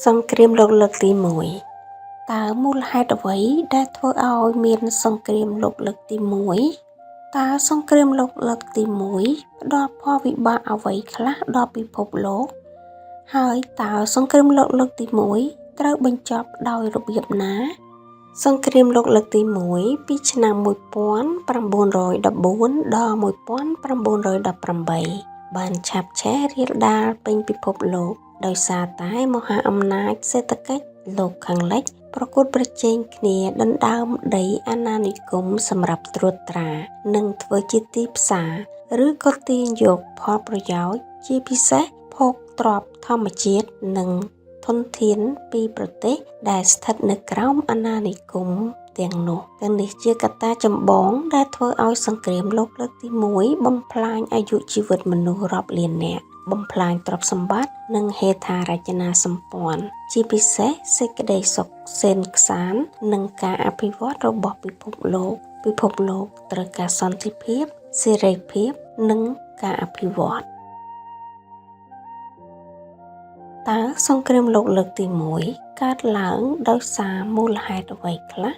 សង្គ្រាមលោកលើកទី1 តើមូលហេតុអ្វីដែលធ្វើឲ្យមានសង្គ្រាមលោកលើកទី1 តើសង្គ្រាមលោកលើកទី1ផ្ដល់ផលវិបាកអ្វីខ្លះដល់ពិភពលោកហើយតើសង្គ្រាមលោកលើកទី1ត្រូវបញ្ចប់ដោយរបៀបណាសង្គ្រាមលោកលើកទី1ពីឆ្នាំ1914ដល់1918បានឆាបឆេះរាលដាលពេញពិភពលោកដោយសារតែមហាអំណាចសេដ្ឋកិច្ចលោកខាងលិចប្រកួតប្រជែងគ្នាដណ្ដើមដីអាណានិគមសម្រាប់ត្រួតត្រានិងធ្វើជាទីផ្សារឬក៏ទាញយកផលប្រយោជន៍ជាពិសេសភោគទ្រព្យធម្មជាតិនិងធនធានពីប្រទេសដែលស្ថិតនៅក្រោមអាណានិគមទាំងនោះនេះជាកត្តាចម្បងដែលធ្វើឲ្យសង្គ្រាមលោកលើកទី1បំផ្លាញអាយុជីវិតមនុស្សរាប់លាននាក់បំផ្លាញទ្រព្យសម្បត្តិនិងហេដ្ឋារចនាសម្ព័ន្ធជាពិសេសសេចក្តីសុខសេនខ្សាននិងការអភិវឌ្ឍរបស់ពិភពលោកត្រូវការសន្តិភាពសេរីភាពនិងការអភិវឌ្ឍតើសង្គ្រាមលោកលើកទី1កើតឡើងដោយសារមូលហេតុអ្វីខ្លះ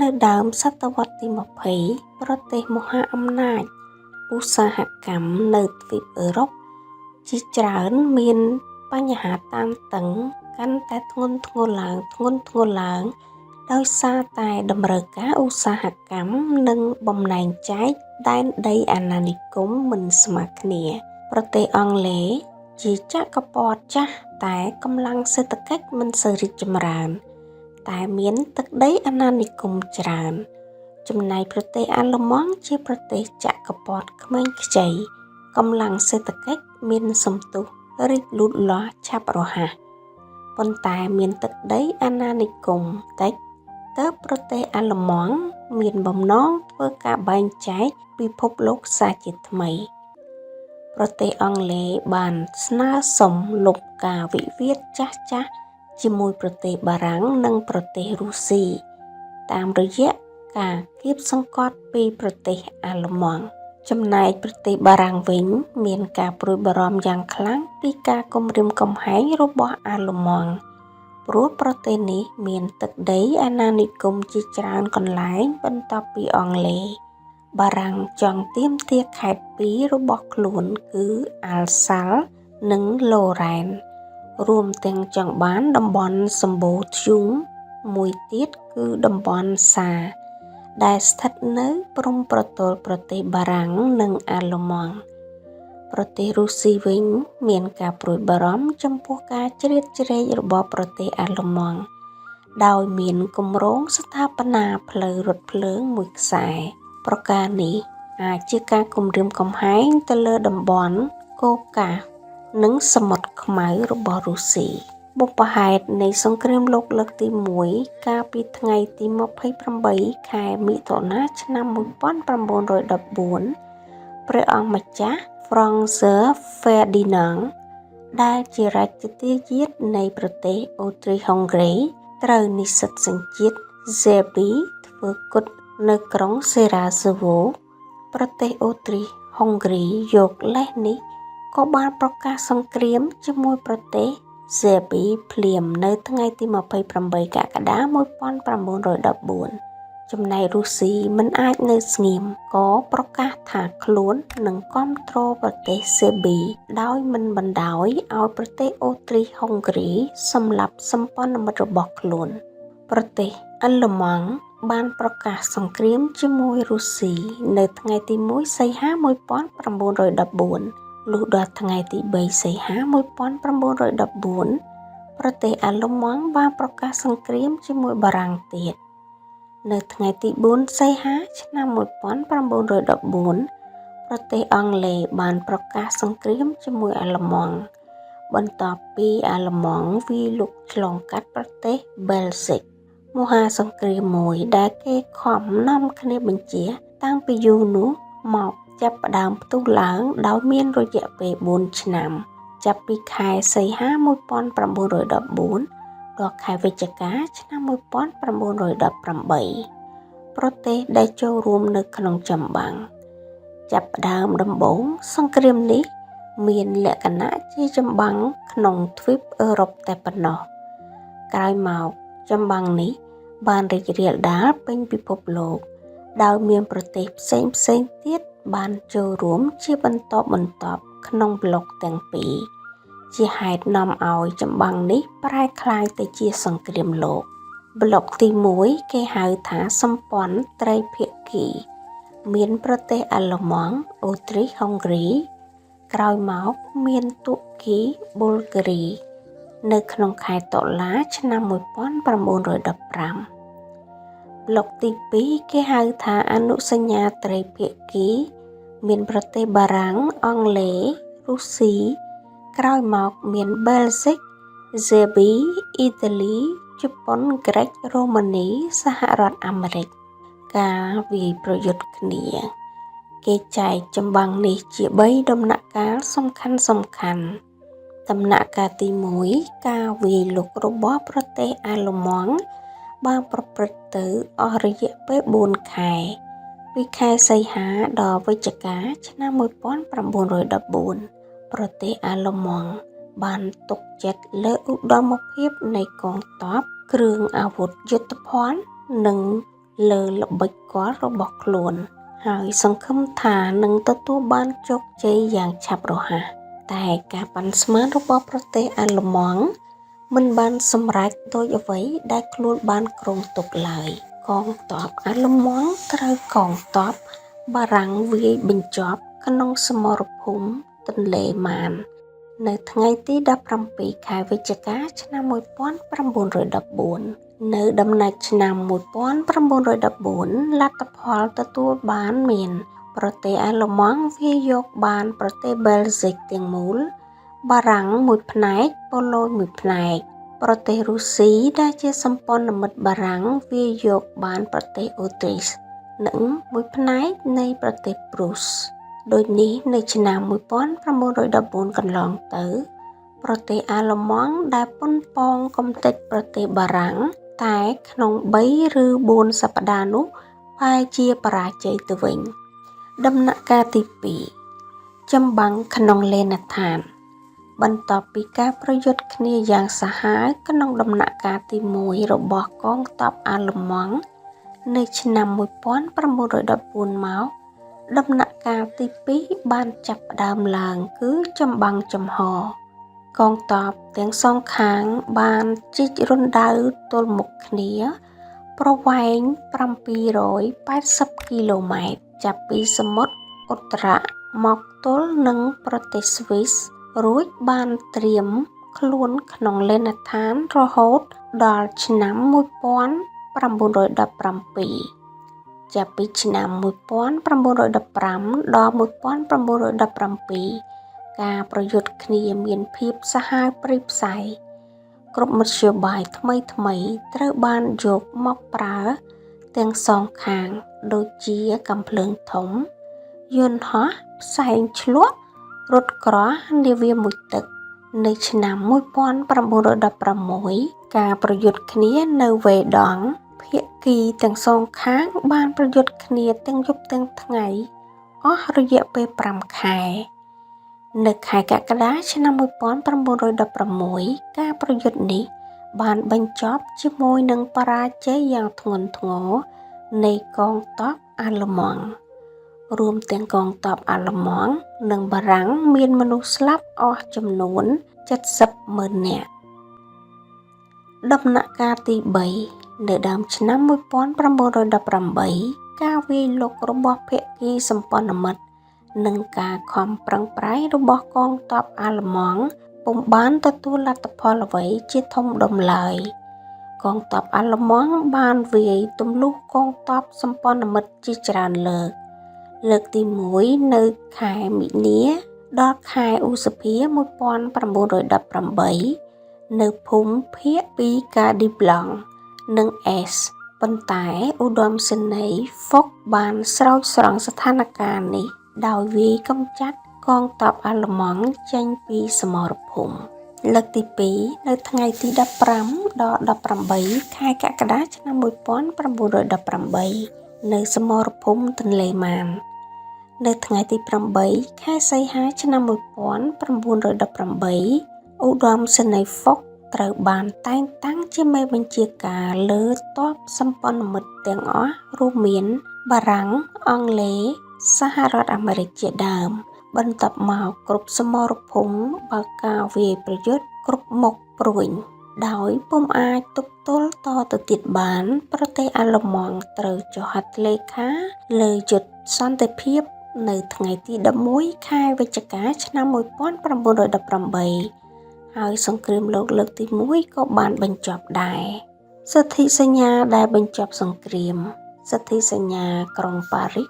នៅដើមសតវត្សទី20ប្រទេសមហាអំណាចឧស្សាហកម្មនៅទ្វីបអឺរ៉ុបជាច្រើនមានបញ្ហាតានតឹងកាន់តែធ្ងន់ធ្ងរឡើងដោយសារតែតម្រូវការឧស្សាហកម្មនិងបំណែងចែកដែនដីអាណានិគមមិនស្មើគ្នាប្រទេសអង់គ្លេសជាចក្រពត្តិចាស់តែកម្លាំងសេដ្ឋកិច្ចមិនសូវរីកចម្រើនតែមានទឹកដីអាណានិគមច្រើនចំណែកប្រទេសអាល្លឺម៉ង់ជាប្រទេសចក្រពត្តិក្មេងខ្ចីកម្លាំងសេដ្ឋកិច្ចមានសន្ទុះរីកលូតលាស់ឆាប់រហ័សប៉ុន្តែមានទឹកដីអាណានិគមតិចទើបប្រទេសអាល្លឺម៉ង់មានបំណងធ្វើការបែងចែកពិភពលោកសាជាថ្មីប្រទេសអង់គ្លេសបានស្នើសុំលុបការវិវាទចាស់ជាមួយប្រទេសបារាំងនិងប្រទេសរុស្ស៊ីតាមរយៈការគៀបសង្កត់ពីប្រទេសអាល្លឺម៉ង់ចំណែកប្រទេសបារាំងវិញមានការព្រួយបារម្ភយ៉ាងខ្លាំងពីការគំរាមកំហែងរបស់អាល្លឺម៉ង់ព្រោះប្រទេសនេះមានទឹកដីអាណានិគមជាច្រើនកន្លែងបន្ទាប់ពីអង់គ្លេសបារាំងចង់ទាមទារខេត្តពីររបស់ខ្លួនគឺអាល់សាល់និងឡូរ៉ែនរួមទាំងចង់បានតំបន់សម្បូរធ្យូងមួយទៀតគឺតំបន់សាដែលស្ថិតនៅព្រំប្រទល់ប្រទេសបារាំងនិងអាល្លឺម៉ង់ប្រទេសរុស្ស៊ីវិញមានការព្រួយបារម្ភចំពោះការជ្រៀតជ្រែករបស់ប្រទេសអាល្លឺម៉ង់ដោយមានគម្រោងស្ថាបនាផ្លូវរថភ្លើងមួយខ្សែប្រការនេះអាចជាការគំរាមកំហែងទៅលើតំបន់កូកាសនិងសមុទ្រខ្មៅរបស់រុស្ស៊ីបុព្វហេតុនៃសង្គ្រាមលោកលើកទី1កាលពីថ្ងៃទី28ខែមិថុនាឆ្នាំ1914ព្រះអង្គម្ចាស់ Franz Ferdinand ដែលជារាជទាយាទនៃប្រទេសអូទ្រីហុងគ្រីត្រូវនិស្សិតសញ្ជាតិសេប៊ីធ្វើគុតនៅក្រុងសេរ៉ាហ្សូវូប្រទេសអូទ្រីហុងគ្រីយកលេសនេះក៏បានប្រកាសសង្គ្រាមជាមួយប្រទេសសេប៊ីភ្លាមនៅថ្ងៃទី28កក្កដា1914ចំណែករុស្ស៊ីមិនអាចនៅស្ងៀមក៏ប្រកាសថាខ្លួននឹងគាំទ្រប្រទេសសេប៊ីដោយមិនបណ្ដោយឲ្យប្រទេសអូទ្រីហុងគ្រីសម្លាប់សម្ព័ន្ធមិត្តរបស់ខ្លួនប្រទេសអាល្លឺម៉ង់បានប្រកាសសង្គ្រាមជាមួយរុស្ស៊ីនៅថ្ងៃទី1សីហា1914លុះដល់ថ្ងៃទី3សីហា1914ប្រទេសអាល្លឺម៉ង់បានប្រកាសសង្គ្រាមជាមួយបារាំងទៀតនៅថ្ងៃទី4សីហាឆ្នាំ1914ប្រទេសអង់គ្លេសបានប្រកាសសង្គ្រាមជាមួយអាល្លឺម៉ង់បន្ទាប់ពីអាល្លឺម៉ង់វាយលុកឆ្លងកាត់ប្រទេសបែលហ្សិកមហាសង្គ្រាមមួយដែលគេខំនាំគ្នាបញ្ជាតាំងពីយូរនោះមកចាប់ផ្ដើមផ្ទុះឡើងដោយមានរយៈពេល4ឆ្នាំចាប់ពីខែសីហា1914ដល់ខែវិច្ឆិកាឆ្នាំ1918ប្រទេសដែលចូលរួមនៅក្នុងចម្បាំងចាប់ផ្ដើមដំបូងសង្គ្រាមនេះ មានលក្ខណៈជាចម្បាំងក្នុងទ្វីបអឺរ៉ុបតែប៉ុណ្ណោះក្រោយមកចម្បាំងនេះបានរីករាលដាលពេញពិភពលោកដោយមានប្រទេសផ្សេងទៀតបានចូលរួមជាបន្តបន្ទាប់ក្នុងប្លុកទាំងពីរជាហេតុនាំឲ្យចម្បាំងនេះប្រែក្លាយទៅជាសង្គ្រាមលោកប្លុកទី1គេហៅថាសម្ព័ន្ធត្រីភាគីមានប្រទេសអាល្លឺម៉ង់អូទ្រីសហុងគ្រីក្រោយមកមានទួរគីប៊ុលហ្គារីនៅក្នុងខែតុលាឆ្នាំ1915ប្លុកទី2គេហៅថាអនុសញ្ញាត្រីភាគីមានប្រទេសបារាំងអង់គ្លេសរុស្ស៊ីក្រោយមកមានបែលហ្សិកសេប៊ីអ៊ីតាលីជប៉ុនក្រិចរ៉ូម៉ានីសហរដ្ឋអាមេរិកការវាយប្រយុទ្ធគ្នាគេចែកចម្បាំងនេះជា3ដំណាក់កាលសំខាន់ដំណាក់កាលទី1ការវាយលុករបស់ប្រទេសអាល្លឺម៉ង់បានប្រព្រឹត្តទៅអស់រយៈពេល4ខែពីខែសីហាដល់វិច្ឆិកាឆ្នាំ1914ប្រទេសអាល្លឺម៉ង់បានទុកចិត្តលើឧត្តមភាពនៃកងទ័ពគ្រឿងអាវុធយុទ្ធភ័ណ្ឌនិងលើល្បិចកលរបស់ខ្លួនហើយសង្ឃឹមថានឹងទទួលបានជោគជ័យយ៉ាងឆាប់រហ័សតែការប៉ាន់ស្មានរបស់ប្រទេសអាល្លឺម៉ង់មិនបានសម្រេចដោយអ្វីដែលខ្លួនបានគ្រោងទុកឡើយកងទ័ពអាល្លឺម៉ង់ត្រូវកងទ័ពបារាំងវាយបញ្ចប់ក្នុងសមរភូមិទន្លេម៉ាននៅថ្ងៃទី17ខែវិច្ឆិកាឆ្នាំ1914នៅដំណាច់ឆ្នាំ1914លទ្ធផលទទួលបានមានប្រទេសអាល្លឺម៉ង់វាយកបានប្រទេសបែលហ្សិកទាំងមូលបារាំងមួយផ្នែកប៉ូឡូញមួយផ្នែកប្រទេសរុស្ស៊ីដែលជាសម្ព័ន្ធមិត្តបារាំងវាយកបានប្រទេសអូទ្រីសនិងមួយផ្នែកនៃប្រទេសព្រុសដូចនេះនៅឆ្នាំ1914កន្លងទៅប្រទេសអាល្លឺម៉ង់ដែលប៉ុនប៉ងកំទេចប្រទេសបារាំងតែក្នុង3ឬ4សប្តាហ៍នោះបែរជាបរាជ័យទៅវិញដំណាក់កាលទី2ចម្បាំងក្នុងលេនដ្ឋានបន្ទាប់ពីការប្រយុទ្ធគ្នាយ៉ាងសាហាវក្នុងដំណាក់កាលទី1របស់កងទ័ពអាល្លឺម៉ង់នៅឆ្នាំ1914មកដំណាក់កាលទី2បានចាប់ផ្ដើមឡើងគឺចម្បាំងចំហកងទ័ពទាំងសងខាងបានជីករណ្ដៅទល់មុខគ្នាប្រវែង780គីឡូម៉ែត្រចាប់ពីសមុទ្រឧត្តរៈមកទល់នឹងប្រទេសស្វីសរួចបានត្រៀមខ្លួនក្នុងលេនដ្ឋានរហូតដល់ឆ្នាំ1917ចាប់ពីឆ្នាំ1915ដល់1917ការប្រយុទ្ធគ្នាមានភាពសាហាវព្រៃផ្សៃគ្រប់មធ្យោបាយថ្មីត្រូវបានយកមកប្រើទាំងសងខាងដូចជាកាំភ្លើងធំយន្តហោះផ្សែងឆ្លក់រថក្រោះនាវាមួយទឹកនៅឆ្នាំ1916ការប្រយុទ្ធគ្នានៅវេដង់ភាគីទាំងសងខាងបានប្រយុទ្ធគ្នាទាំងយប់ទាំងថ្ងៃអស់រយៈពេល5ខែនៅខែកក្កដាឆ្នាំ1916ការប្រយុទ្ធនេះបានបញ្ចប់ជាមួយនឹងបរាជ័យយ៉ាងធ្ងន់ធ្ងរនៃកងទ័ពអាល្លឺម៉ង់រួមទាំងកងទ័ពអាល្លឺម៉ង់និងបារាំងមានមនុស្សស្លាប់អស់ចំនួន70,000 នាក់ដំណាក់កាលទី3នៅដើមឆ្នាំ1918ការវាយលុករបស់ភាគីសម្ព័ន្ធមិត្តនិងការខំប្រឹងប្រែងរបស់កងទ័ពអាល្លឺម៉ង់ពុំបានទទួលលទ្ធផលអ្វីជាធំដុំឡើយកងទ័ពអាល្លឺម៉ង់បានវាយទម្លុះកងទ័ពសម្ព័ន្ធមិត្តជាច្រើនលើកទី1នៅខែមីនាដល់ខែឧសភា1918នៅភូមិភាគពីកាឌីប្លង់និងអេសប៉ុន្តែឧត្តមសេនីយ៍ហ្វុកបានស្រោចស្រង់ស្ថានភាពនេះដោយវាយកម្ចាត់កងទ័ពអាល្លឺម៉ង់ចេញពីសមរភូមិលើកទី2នៅថ្ងៃទី15ដល់18ខែកក្កដាឆ្នាំ1918នៅសមរភូមិទន្លេម៉ាន នៅថ្ងៃទី8ខែសីហាឆ្នាំ1918 ឧត្តមសេនីយ៍ហ្វុកត្រូវបានតែងតាំងជាមេបញ្ជាការលើទ័ពសម្ព័ន្ធមិត្តទាំងអស់រួមមានបារាំង អង់គ្លេស សហរដ្ឋអាមេរិកជាដើមបន្ទាប់មកគ្រប់សមរភូមិបើកការវាយប្រយុទ្ធគ្រប់មុខព្រួញដោយពុំអាចទប់ទល់តទៅទៀតបានប្រទេសអាល្លឺម៉ង់ត្រូវចុះហត្ថលេខាលើយុទ្ធសន្តិភាពនៅថ្ងៃទី11ខែវិច្ឆិកាឆ្នាំ1918ហើយសង្គ្រាមលោកលើកទី1ក៏បានបញ្ចប់ដែរសន្ធិសញ្ញាដែលបញ្ចប់សង្គ្រាមសន្ធិសញ្ញាក្រុងប៉ារីស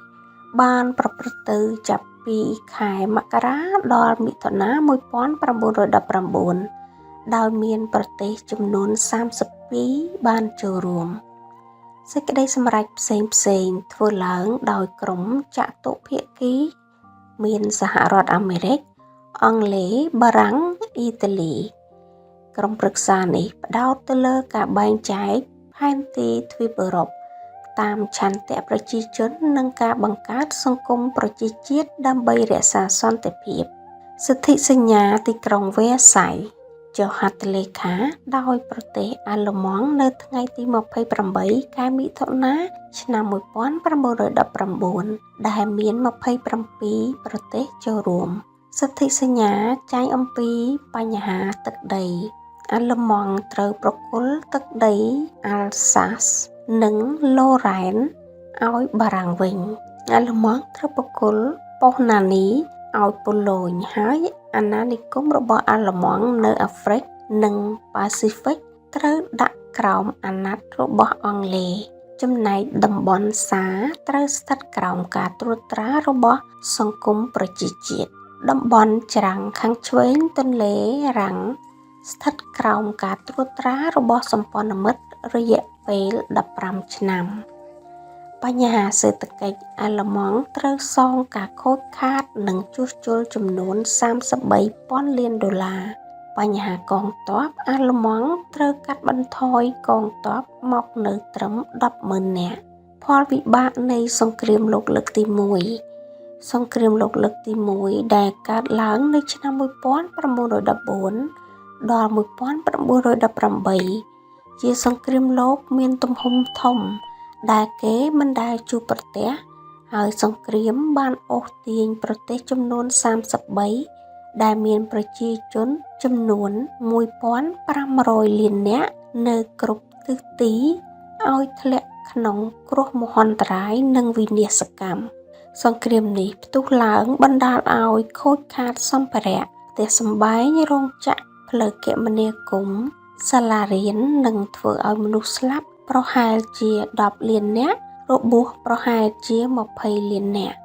បានប្រព្រឹត្តទៅចាប់ពីខែមករាដល់មិថុនា1919ដោយមានប្រទេសចំនួន32បានចូលរួមសេចក្តីសម្រេចផ្សេងធ្វើឡើងដោយក្រុមចតុភាគីមានសហរដ្ឋអាមេរិកអង់គ្លេសបារាំងអ៊ីតាលីក្រុមប្រឹក្សានេះផ្ដោតទៅលើការបែងចែកផែនទីទ្វីបអឺរ៉ុបតាមឆន្ទៈប្រជាជននិងការបង្កើតសង្គមប្រជាជាតិដើម្បីរក្សាសន្តិភាពសន្ធិសញ្ញាទីក្រុងវែរសាយចុះហត្ថលេខាដោយប្រទេសអាល្លឺម៉ង់នៅថ្ងៃទី28ខែមិថុនាឆ្នាំ1919ដែលមាន27ប្រទេសចូលរួមសន្ធិសញ្ញាចែងអំពីបញ្ហាទឹកដីអាល្លឺម៉ង់ត្រូវប្រគល់ទឹកដីអាល់សាសនិងឡូរ៉ែនឲ្យបារាំងវិញអាល្លឺម៉ង់ត្រូវប្រគល់ប៉ូណានីឲ្យប៉ូឡូញហើយអាណានិគមរបស់អាល្លឺម៉ង់នៅអាហ្វ្រិកនិងប៉ាស៊ីហ្វិកត្រូវដាក់ក្រោមអាណត្តិរបស់អង់គ្លេសចំណែកតំបន់សាត្រូវស្ថិតក្រោមការត្រួតត្រារបស់សង្គមប្រជាជាតិតំបន់ច្រាំងខាងឆ្វេងទន្លេរ៉ាំងស្ថិតក្រោមការត្រួតត្រារបស់សម្ព័ន្ធមិត្តរយៈពេល15ឆ្នាំបញ្ហាសេដ្ឋកិច្ចអាល្លឺម៉ង់ត្រូវសងការខូចខាតនិងជួសជុលចំនួន$33,000 លានបញ្ហាកងទ័ពអាល្លឺម៉ង់ត្រូវកាត់បន្ថយកងទ័ពមកនៅត្រឹម10,000 នាក់ផលវិបាកនៃសង្គ្រាមលោកលើកទី1សង្គ្រាមលោកលើកទី1ដែលកើតឡើងនៅឆ្នាំ1914ដល់1918ជាសង្គ្រាមលោកមានទំហំធំដែលគេមិនដែលជួបប្រទះហើយសង្គ្រាមបានអូសទាញប្រទេសចំនួន33ដែលមានប្រជាជនចំនួន1,500 លាននាក់នៅគ្រប់ទិសទីឲ្យធ្លាក់ក្នុងគ្រោះមហន្តរាយនិងវិនាសកម្មសង្គ្រាមនេះផ្ទុះឡើងបណ្ដាលឲ្យខូចខាតសម្ភារៈផ្ទះសម្បែងរោងចក្រផ្លូវគមនាគមន៍សាលារៀននិងធ្វើឲ្យមនុស្សស្លាប់ប្រហែលជា10 លាននាក់របួសប្រហែលជា20 លាននាក់